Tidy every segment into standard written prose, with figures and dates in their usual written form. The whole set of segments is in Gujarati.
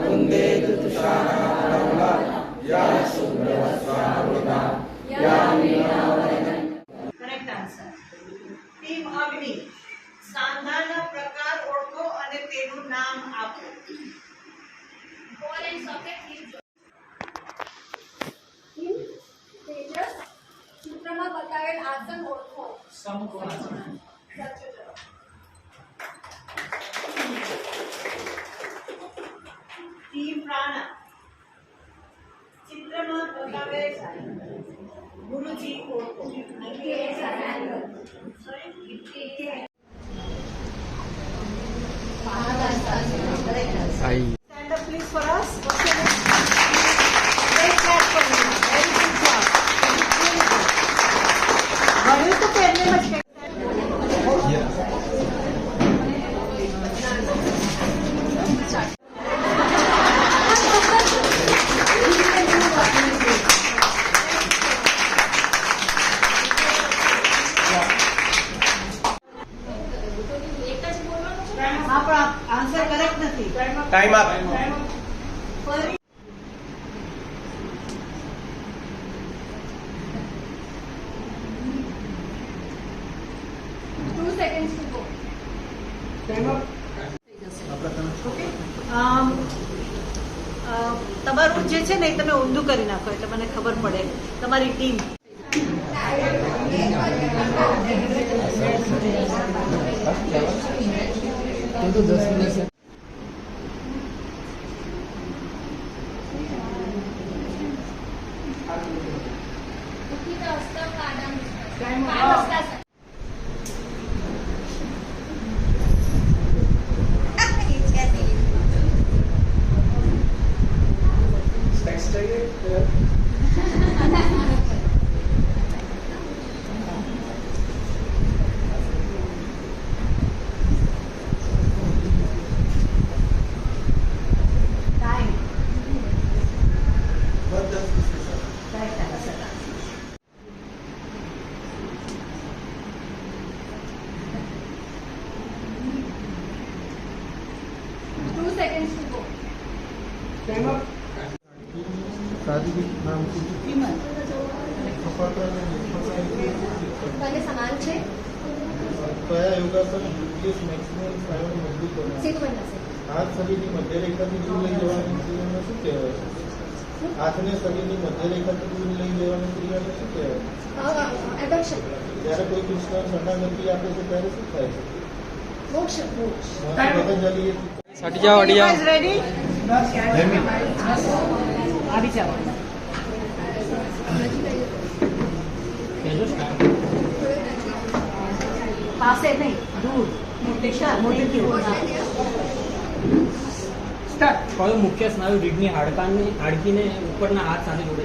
कुन्दे तुषारा या शुभ्रवस्त्रावृता या नीलावरण। Correct answer. टीम अग्नि सांधाना प्रकार ओळखो અને તેનું નામ આપો। बॉल एंड सॉकेट टीम तेजस चित्रमा बतावेल आसन ओळखो। समकोणासन। टीम प्राणा चित्रमा बतावेल गुरुजी ओळखो। Stand up please for us. Great clap for you. Very good job. ભણ્યું તો પહેલે જ કંઈક. હા પણ આન્સર કરેક્ટ નથી. Time up. ફરી 2 seconds to go। ઓકે તમારું જે છે ને એ તમે ઊંધું કરી નાખો એટલે મને ખબર પડે તમારી ટીમ तो 10 मिनट से किती वाजता काढा काय वाजता स्नैक्स चाहिए टाइम बहुत 10 correct answer 2 seconds to go। शादी के नाम से બંને સમાન છે। કયા યોગાસન યુટીએસ મેક્સિમમ સ્નાયુને મજબૂત બનાવે? સીધું બનશે। હાથ શરીરની મધ્યરેખાથી દૂર લઈ જવાની ક્રિયાને શું કહેવાય છે? હાથને શરીરની મધ્યરેખાથી દૂર લઈ જવાની ક્રિયાને શું કહેવાય? એડોપ્શન જ્યારે કોઈ કૃષ્ણ શરણાગતિ આપે છે ત્યારે શું થાય છે? મોક્ષ મોક્ષ પતંજલિ हट जाओ हट जाओ। રેડી આવી જાઓ પાસે નહીં દૂર મોટેથી સ્ટાર્ટ। કયો મુખ્ય સ્નાયુ રીઢની હાડકીને ઉપરના હાથ સાથે જોડે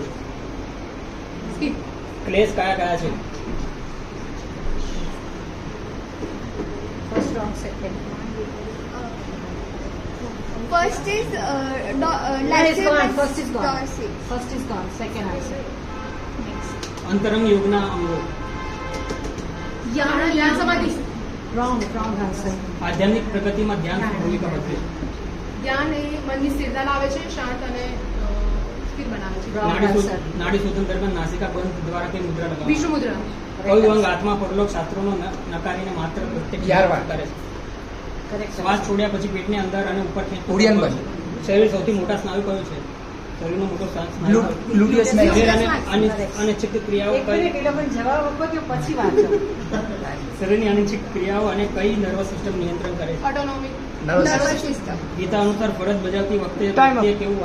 છે? ક્લેશ કયા કયા છે? First round second First is First is gone. Second answer. અંતરંગ યોગના અંગો? જ્ઞાન સમાધિ Wrong answer. આધ્યાત્મિક પ્રગતિમાં ધ્યાન શું ભૂમિકા ભજવે છે? ધ્યાન એ મનની સ્થિરતા લાવે છે, શાંત અને સ્થિર બનાવે છે। Wrong answer. નાડી શોધન દરમિયાન નાસિકા બંધ દ્વારા કઈ મુદ્રા લગાવે? વિષ્ણુ મુદ્રા। કયું અંગ આત્મા પરલોક શાસ્ત્રોનો નકારીને માત્ર પ્રત્યક્ષ કરે છે? Correct. શ્વાસ છોડ્યા પછી પેટની અંદર અને ઉપર ખેંચતું ઉડિયાન હોય છે. શરીર સૌથી મોટા સ્નાયુ કયો છે? શરીરનો મોટો સ્નાયુ ગ્લુટિયસ શરીર અનિચ્છિક ક્રિયાઓ એક કઈ? મિનિટ એ લોકોને જવાબ આપો કે પછી વાંચો. શરીરની અનિચ્છિક ક્રિયાઓ અને કઈ નર્વસ સિસ્ટમ નિયંત્રણ કરે છે? Autonomic Nervous nervous system. Gita અનુસાર ફરજ બજાવતી વખતે Time up. વ્યક્તિએ કેવું